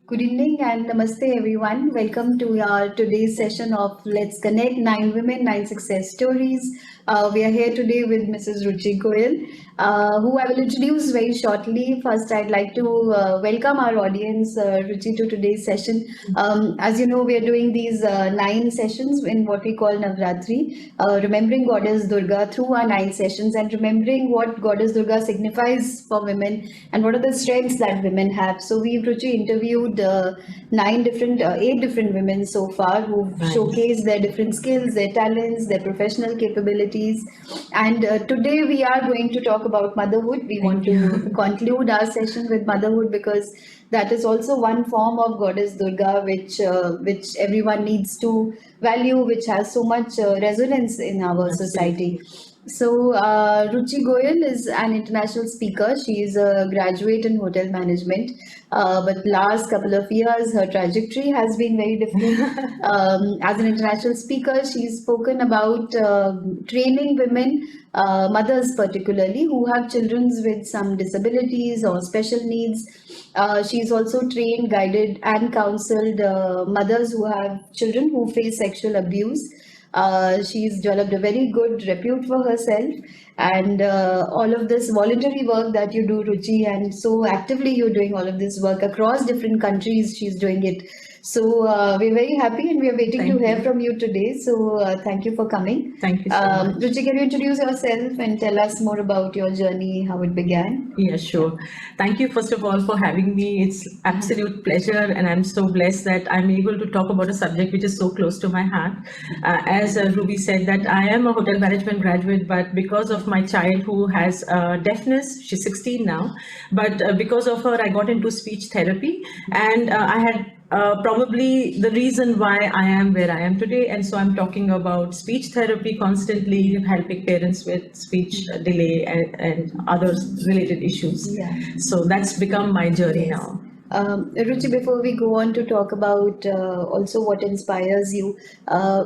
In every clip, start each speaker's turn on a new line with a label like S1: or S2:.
S1: Good evening and namaste everyone. Welcome to our today's session of Let's Connect 9 Women, 9 Success Stories. We are here today with Mrs. Ruchi Goyal, who I will introduce very shortly. First, I'd like to welcome our audience, Ruchi, to today's session. As you know, we are doing these 9 sessions in what we call Navratri, remembering Goddess Durga through our 9 sessions and remembering what Goddess Durga signifies for women and what are the strengths that women have. So we've Ruchi interviewed 8 different women so far who've showcased their different skills, their talents, their professional capabilities. And today we are going to talk about motherhood. We want to conclude our session with motherhood because that is also one form of Goddess Durga, which everyone needs to value, which has so much resonance in our society. So, Ruchi Goyal is an international speaker. She is a graduate in hotel management. But last couple of years, her trajectory has been very different. As an international speaker, she's spoken about training women, mothers particularly, who have children with some disabilities or special needs. She's also trained, guided, and counseled mothers who have children who face sexual abuse. She's developed a very good repute for herself, and all of this voluntary work that you do, Ruchi, and so actively you're doing all of this work across different countries. She's doing it. So we're very happy, and we are waiting to hear from you today. So thank you for coming.
S2: Thank you so much.
S1: Ruchi, can you introduce yourself and tell us more about your journey, how it began?
S2: Yeah, sure. Thank you, first of all, for having me. It's absolute pleasure, and I'm so blessed that I'm able to talk about a subject which is so close to my heart. As Ruby said, that I am a hotel management graduate, but because of my child who has deafness, she's 16 now, but because of her, I got into speech therapy, and I had probably the reason why I am where I am today. And so I'm talking about speech therapy constantly, helping parents with speech delay and other related issues.
S1: Yeah.
S2: So that's become my journey now.
S1: Ruchi, before we go on to talk about also what inspires you,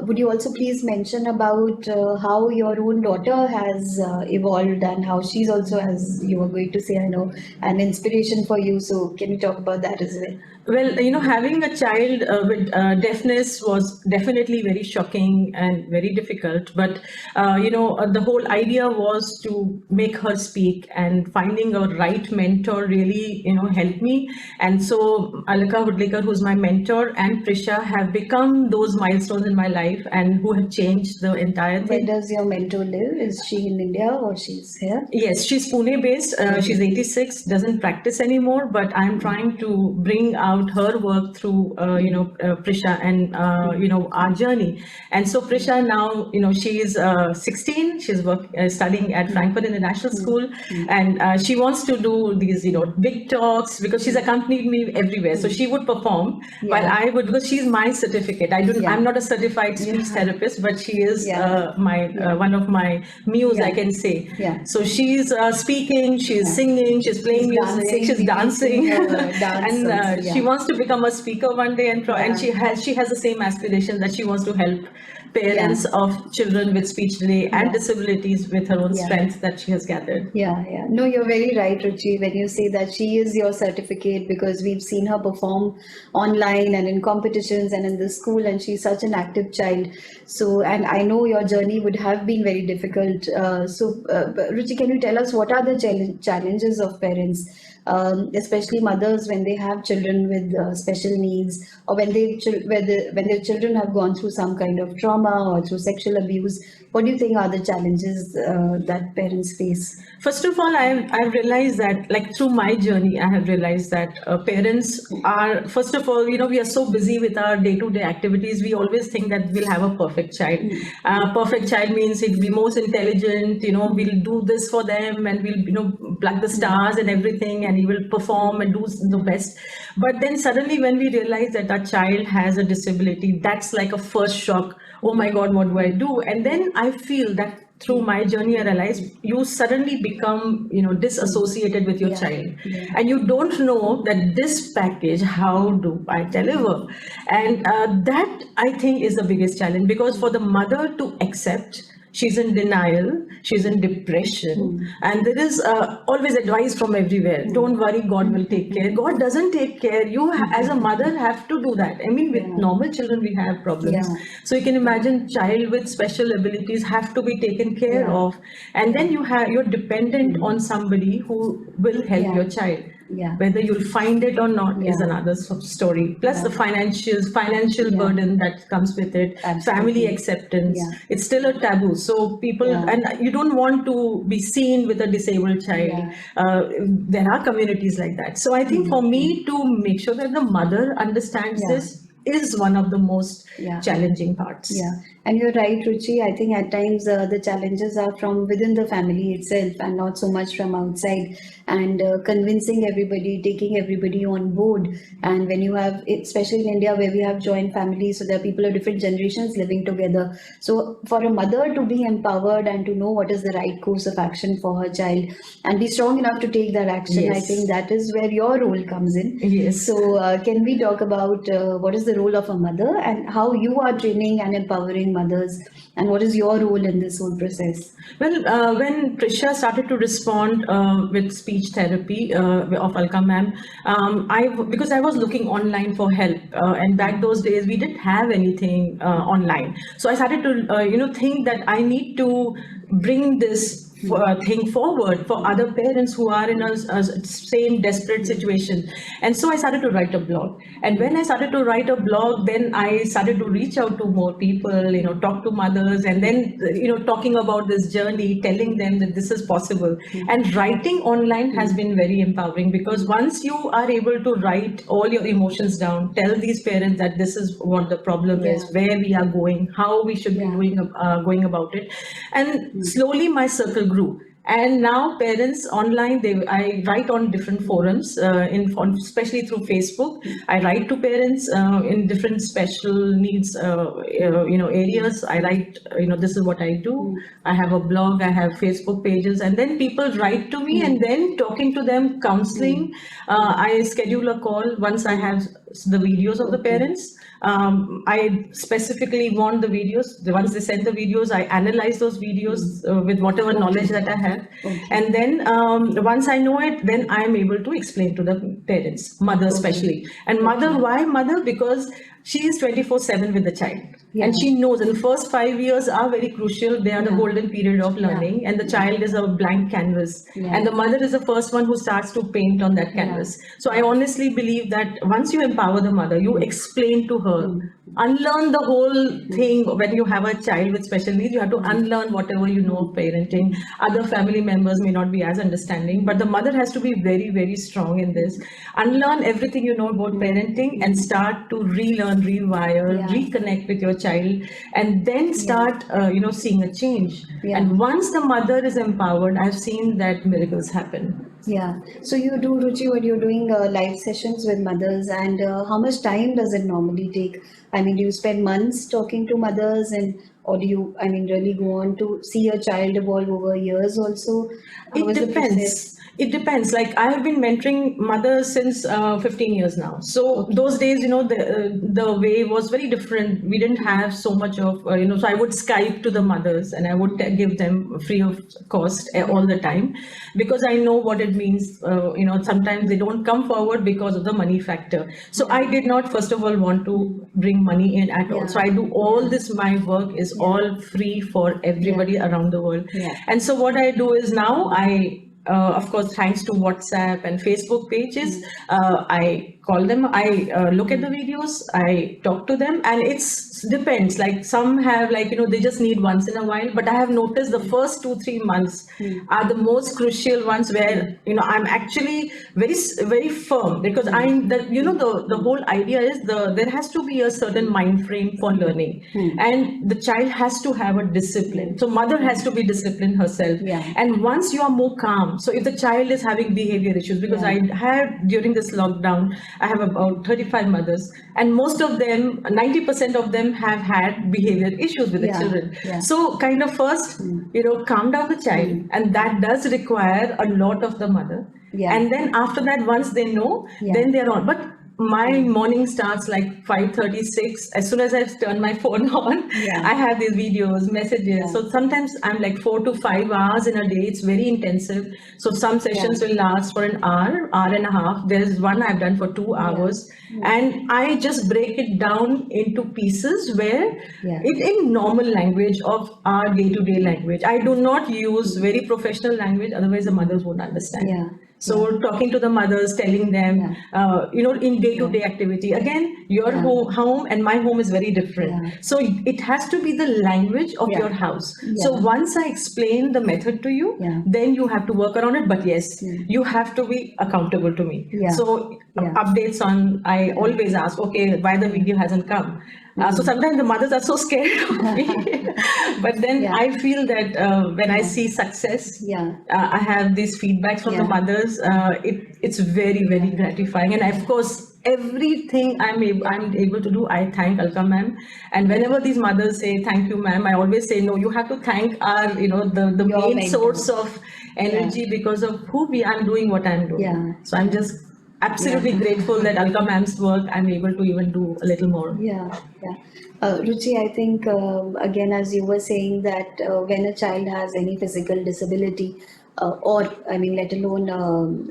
S1: would you also please mention about how your own daughter has evolved and how she's also, as you were going to say, I know, an inspiration for you. So can you talk about that as well?
S2: Well, having a child with deafness was definitely very shocking and very difficult. But, the whole idea was to make her speak, and finding a right mentor really, helped me. And so Alaka Hudlikar, who's my mentor, and Prisha have become those milestones in my life and who have changed the entire
S1: Where
S2: thing.
S1: does your mentor live? Is she in India or she's here?
S2: Yes, she's Pune based. She's 86, doesn't practice anymore, but I'm trying to bring out her work through, Prisha and, our journey. And so Prisha now, she is 16. She's studying at Frankfurt International School, and she wants to do these, big talks because she's accompanied me everywhere. So she would perform while I would, because she's my certificate. I'm not a certified speech therapist, but she is my one of my muse, I can say.
S1: Yeah.
S2: So she's speaking, she's singing, she's playing music, she's dancing, and she wants to become a speaker one day, and she has the same aspiration that she wants to help parents of children with speech delay and disabilities with her own strength that she has gathered.
S1: Yeah. No, you're very right, Ruchi, when you say that she is your certificate, because we've seen her perform online and in competitions and in the school, and she's such an active child. So, and I know your journey would have been very difficult. Ruchi, can you tell us what are the challenges of parents? Especially mothers when they have children with special needs, or when when their children have gone through some kind of trauma or through sexual abuse. What do you think are the challenges that parents face?
S2: First of all, I've realized that, like, through my journey, I have realized that parents are, first of all, we are so busy with our day-to-day activities. We always think that we'll have a perfect child. Perfect child means he'll be most intelligent, we'll do this for them, and we'll, plug the stars and everything, and he will perform and do the best. But then suddenly when we realize that our child has a disability, that's like a first shock. Oh my God, what do I do? And then I feel that through my journey, I realized you suddenly become, disassociated with your child. And you don't know that this package, how do I deliver? And that, I think, is the biggest challenge, because for the mother to accept she's in denial, she's in depression, and there is always advice from everywhere. Don't worry, God will take care. God doesn't take care. You, as a mother, have to do that. I mean, with normal children, we have problems. So you can imagine, child with special abilities have to be taken care of, and then you're dependent on somebody who will help your child. Whether you'll find it or not is another story. Plus the financial burden that comes with it, family acceptance. It's still a taboo. So people, and you don't want to be seen with a disabled child. There are communities like that. So I think for me to make sure that the mother understands this is one of the most challenging parts.
S1: Yeah, and you're right, Ruchi. I think at times the challenges are from within the family itself and not so much from outside. And convincing everybody, taking everybody on board. And when you have, especially in India where we have joint families, so there are people of different generations living together. So for a mother to be empowered and to know what is the right course of action for her child and be strong enough to take that action, I think that is where your role comes in.
S2: Yes.
S1: So can we talk about what is the role of a mother and how you are training and empowering mothers, and what is your role in this whole process?
S2: Well, when Trisha started to respond with speech therapy of Alka ma'am, because I was looking online for help, and back those days we didn't have anything online, so I started to think that I need to bring this thing forward for other parents who are in a same desperate situation. And so I started to write a blog. And when I started to write a blog, then I started to reach out to more people, talk to mothers, and then, talking about this journey, telling them that this is possible. And writing online has been very empowering, because once you are able to write all your emotions down, tell these parents that this is what the problem is, where we are going, how we should be going about it. And slowly my circle grew. And now parents online, I write on different forums, especially through Facebook. I write to parents in different special needs, areas. I write, this is what I do. I have a blog, I have Facebook pages, and then people write to me, and then talking to them, counseling. I schedule a call once I have the videos of the parents. I specifically want the videos. Once they send the videos, I analyze those videos with whatever knowledge that I have. And then once I know it, then I'm able to explain to the parents, mother especially. And mother, why mother? Because she is 24/7 with the child. And she knows, and the first 5 years are very crucial. They are the golden period of learning, and the child is a blank canvas. And the mother is the first one who starts to paint on that canvas. So I honestly believe that once you empower the mother, you explain to her, unlearn the whole thing. When you have a child with special needs, you have to unlearn whatever you know of parenting. Other family members may not be as understanding, but the mother has to be very, very strong in this. Unlearn everything you know about parenting and start to relearn, rewire, reconnect with your child, and then start seeing a change. And once the mother is empowered, I've seen that miracles happen.
S1: Yeah. So you do, Ruchi, when you're doing live sessions with mothers, and how much time does it normally take? I mean, do you spend months talking to mothers, or do you, really go on to see a child evolve over years also? How is the process?
S2: It depends. Like, I have been mentoring mothers since 15 years now. So those days, the way was very different. We didn't have so much of, so I would Skype to the mothers, and I would give them free of cost all the time, because I know what it means. Sometimes they don't come forward because of the money factor. So I did not, first of all, want to bring money in at all. So I do all this, my work is all free for everybody around the world. And so what I do is now of course, thanks to WhatsApp and Facebook pages, I call them, I look at the videos, I talk to them, and depends. Like, some have, they just need once in a while, but I have noticed the first 2-3 months are the most crucial ones, where I'm actually very, very firm, because the whole idea is there has to be a certain mind frame for learning, and the child has to have a discipline. So mother has to be disciplined herself, and once you are more calm. So if the child is having behavior issues, because I had, during this lockdown, I have about 35 mothers, and most of them, 90% of them, have had behavior issues with the children. So kind of first, calm down the child, and that does require a lot of the mother. And then after that, once they know, then they're on. But my morning starts like 5:36. As soon as I turn my phone on,
S1: Yeah.
S2: I have these videos, messages.
S1: Yeah.
S2: So sometimes I'm like 4 to 5 hours in a day. It's very intensive. So some sessions will last for an hour, hour and a half. There's one I've done for 2 hours. And I just break it down into pieces where it in normal language of our day-to-day language. I do not use very professional language, otherwise the mothers won't understand.
S1: Yeah.
S2: So talking to the mothers, telling them, in day-to-day activity. Again, your home and my home is very different.
S1: Yeah.
S2: So it has to be the language of your house. So once I explain the method to you, then you have to work around it. But yes, you have to be accountable to me.
S1: Yeah.
S2: So
S1: Yeah.
S2: updates on, I always ask, okay, why the video hasn't come? So sometimes the mothers are so scared of me. But then I feel that when I see success, I have these feedbacks from the mothers. It's very, very gratifying. And of course, everything I'm able to do, I thank Alka ma'am. And whenever these mothers say, thank you, ma'am, I always say, no, you have to thank our, the
S1: Your
S2: main
S1: mentor.
S2: source of energy because of I'm doing what I'm doing.
S1: Yeah.
S2: So I'm just absolutely grateful that Alka ma'am's work, I'm able to even do a little more.
S1: Yeah. Ruchi, I think, again, as you were saying, that when a child has any physical disability, or I mean, let alone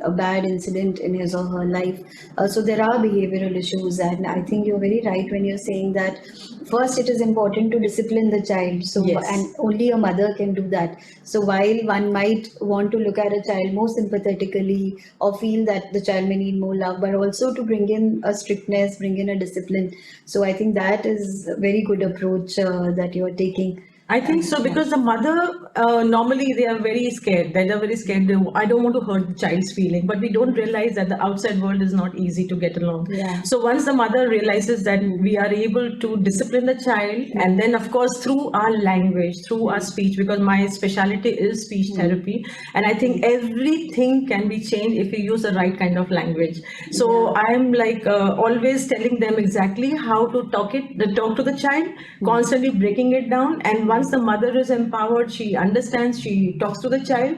S1: a bad incident in his or her life, so there are behavioral issues, and I think you're very right when you're saying that first it is important to discipline the child. So,
S2: Yes.
S1: and only a mother can do that. So, while one might want to look at a child more sympathetically or feel that the child may need more love, but also to bring in a strictness, bring in a discipline. So, I think that is a very good approach that you're taking.
S2: I think so, because the mother, normally they are very scared. They're very scared. I don't want to hurt the child's feeling, but we don't realize that the outside world is not easy to get along.
S1: Yeah.
S2: So once the mother realizes that we are able to discipline the child, and then of course through our language, through our speech, because my specialty is speech therapy, and I think everything can be changed if you use the right kind of language. So I'm like always telling them exactly how to talk to the child, constantly breaking it down, and once the mother is empowered, she understands, she talks to the child,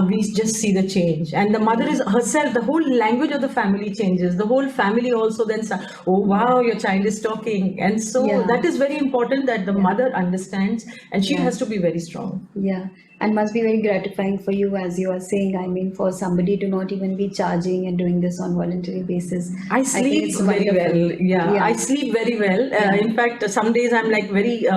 S2: we just see the change. And the mother is herself, the whole language of the family changes. The whole family also then say, oh wow, your child is talking. And so that is very important, that the mother understands, and she has to be very strong.
S1: Yeah, and must be very gratifying for you, as you are saying. I mean, for somebody to not even be charging and doing this on voluntary basis.
S2: I
S1: think
S2: sleep
S1: it's
S2: very
S1: wonderful.
S2: well. Yeah, I sleep very well. In fact, some days I'm like very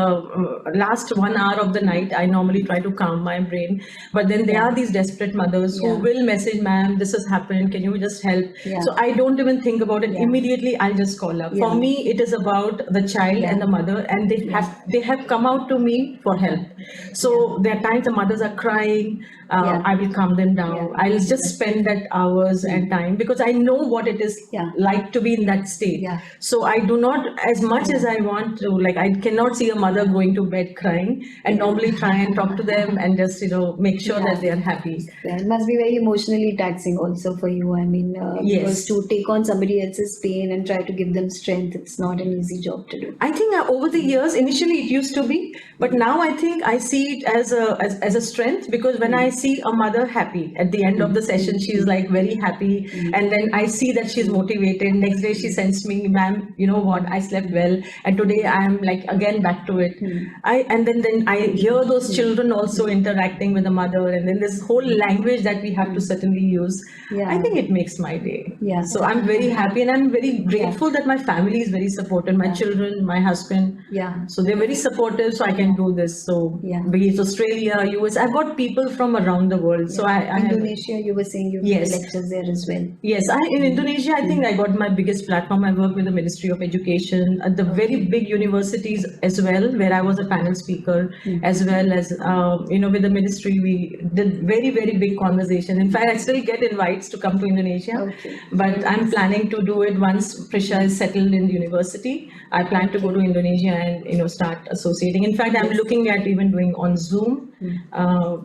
S2: last 1 hour of the night, I normally try to calm my brain. But then there are these desperate mothers who will message, ma'am, this has happened. Can you just help? So I don't even think about it. Immediately, I'll just call up. For me, it is about the child and the mother, and they have come out to me for help. So there are times the mothers are crying. I will calm them down. I'll just spend that hours and time, because I know what it is like to be in that state. So I do not, as much as I want to, like I cannot see a mother going to bed crying, and normally try and talk to them and just make sure that they are happy.
S1: It must be very emotionally taxing also for you. I mean, because to take on somebody else's pain and try to give them strength, it's not an easy job to do.
S2: I think over the years, initially it used to be, but now I think I see it as a strength, because when I see a mother happy at the end of the session, she's like very happy, and then I see that she's motivated. Next day she sends me, ma'am, you know what, I slept well, and today I'm like again back to it. And then I hear those children also interacting with the mother, and then this whole language that we have to certainly use. I think it makes my day. So I'm very happy, and I'm very grateful that my family is very supportive. My children, my husband. So they're very supportive, so I can do this. So be it Australia, US, I've got people from around the world. So I
S1: Indonesia, you were saying you give lectures there as well.
S2: Yes, in Indonesia, I think I got my biggest platform. I work with the Ministry of Education, at the very big universities as well, where I was a panel speaker, as well as with the ministry, we did very, very big conversation. In fact, I still get invites to come to Indonesia, but I'm planning to do it once Prisha is settled in university. I plan to go to Indonesia and start associating. In fact, I'm looking at even doing on Zoom,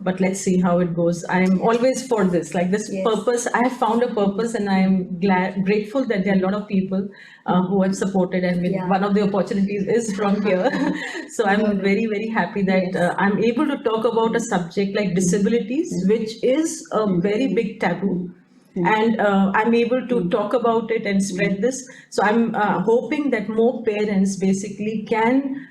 S2: but let's see how it goes. I'm always for this, like this purpose. I have found a purpose, and I'm grateful that there are a lot of people who have supported, and one of the opportunities is from here. So I'm very, very happy that I'm able to talk about a subject like disabilities, which is a very big taboo. and I'm able to talk about it and spread this. So I'm hoping that more parents basically can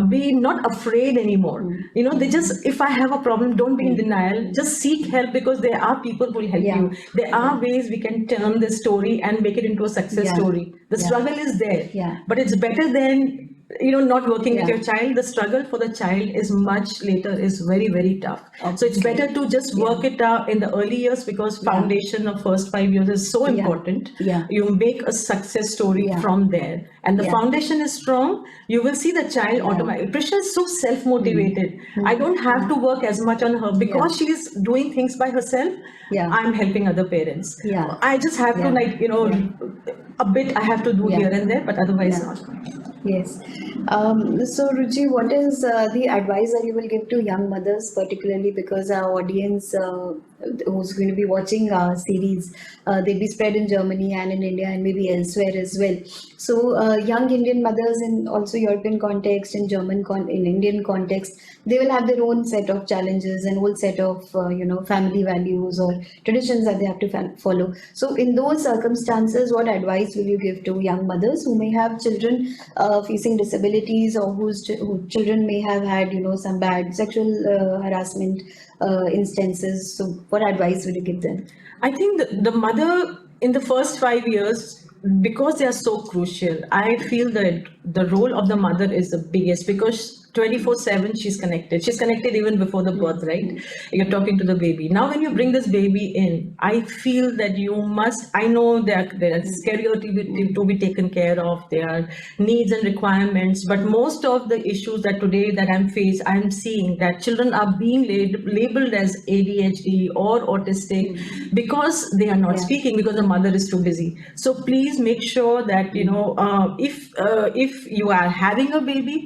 S2: be not afraid anymore. You know, they just, if I have a problem, don't be in denial, just seek help, because there are people who will help you. There are ways we can turn this story and make it into a success story. The struggle is there, but it's better than, you know, not working with your child. The struggle for the child is much later, is very, very tough. So it's better to just work it out in the early years, because foundation of first 5 years is so important. You make a success story from there, and the foundation is strong. You will see the child automatically. Prisha is so self-motivated. I don't have to work as much on her, because she is doing things by herself. I'm helping other parents. I just have to, like, you know, a bit I have to do here and there, but otherwise not.
S1: Yes. So, Ruchi, what is the advice that you will give to young mothers, particularly because our audience who's going to be watching our series, they'll be spread in Germany and in India and maybe elsewhere as well. So, young Indian mothers in also European context, in in Indian context, they will have their own set of challenges and whole set of family values or traditions that they have to follow. So, in those circumstances, what advice will you give to young mothers who may have children facing disabilities, or whose children may have had some bad sexual harassment instances? So, what advice would you give them?
S2: I think the mother in the first 5 years, because they are so crucial, I feel that the role of the mother is the biggest, because 24/7 she's connected. She's connected even before the birth, right? You're talking to the baby. Now, when you bring this baby in, I feel that you must, I know there are stereotypes to be taken care of, there are needs and requirements, but most of the issues that today that I'm seeing that children are being labeled as ADHD or autistic because they are not speaking, because the mother is too busy. So please make sure that, if you are having a baby,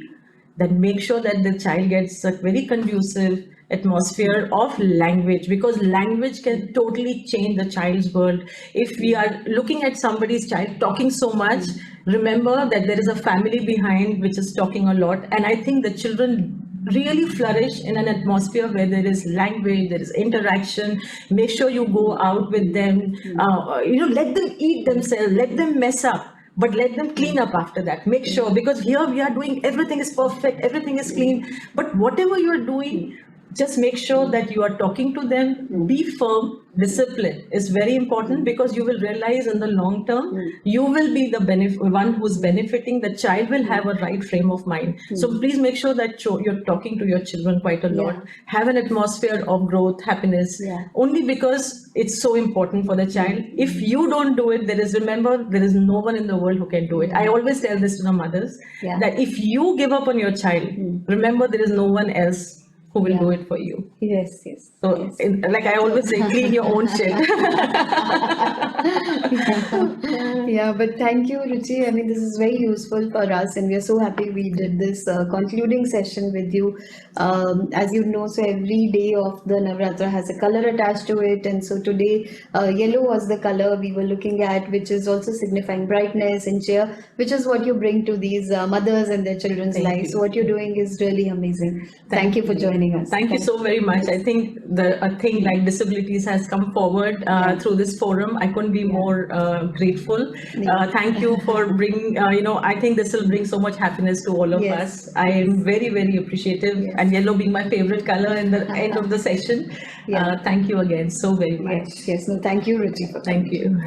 S2: then make sure that the child gets a very conducive atmosphere of language, because language can totally change the child's world. If we are looking at somebody's child talking so much, remember that there is a family behind which is talking a lot. And I think the children really flourish in an atmosphere where there is language, there is interaction. Make sure you go out with them, let them eat themselves, let them mess up, but let them clean up after that. Make sure, because here we are doing, everything is perfect, everything is clean, but whatever you are doing, just make sure that you are talking to them. Be firm. Discipline is very important, because you will realize in the long term, you will be the one who's benefiting. The child will have a right frame of mind. So please make sure that you're talking to your children quite a lot. Have an atmosphere of growth, happiness, only because it's so important for the child. If you don't do it, there is no one in the world who can do it. I always tell this to the mothers, that if you give up on your child, remember there is no one else who will do it for you.
S1: Yes.
S2: So, like I always say, clean your own shit.
S1: Yeah, but thank you, Ruchi. I mean, this is very useful for us, and we are so happy we did this concluding session with you. As you know, so every day of the Navratra has a color attached to it, and so today, yellow was the color we were looking at, which is also signifying brightness and cheer, which is what you bring to these mothers and their children's lives. So, what you're doing is really amazing. Thank you for joining us.
S2: Thank you so very much. I think a thing like disabilities has come forward through this forum. I couldn't be more grateful. Thank you for bringing, I think this will bring so much happiness to all of us. I am very, very appreciative, and yellow being my favorite color in the end of the session. Thank you again so very much.
S1: Yes. No, thank you, Ruchi.
S2: Thank you.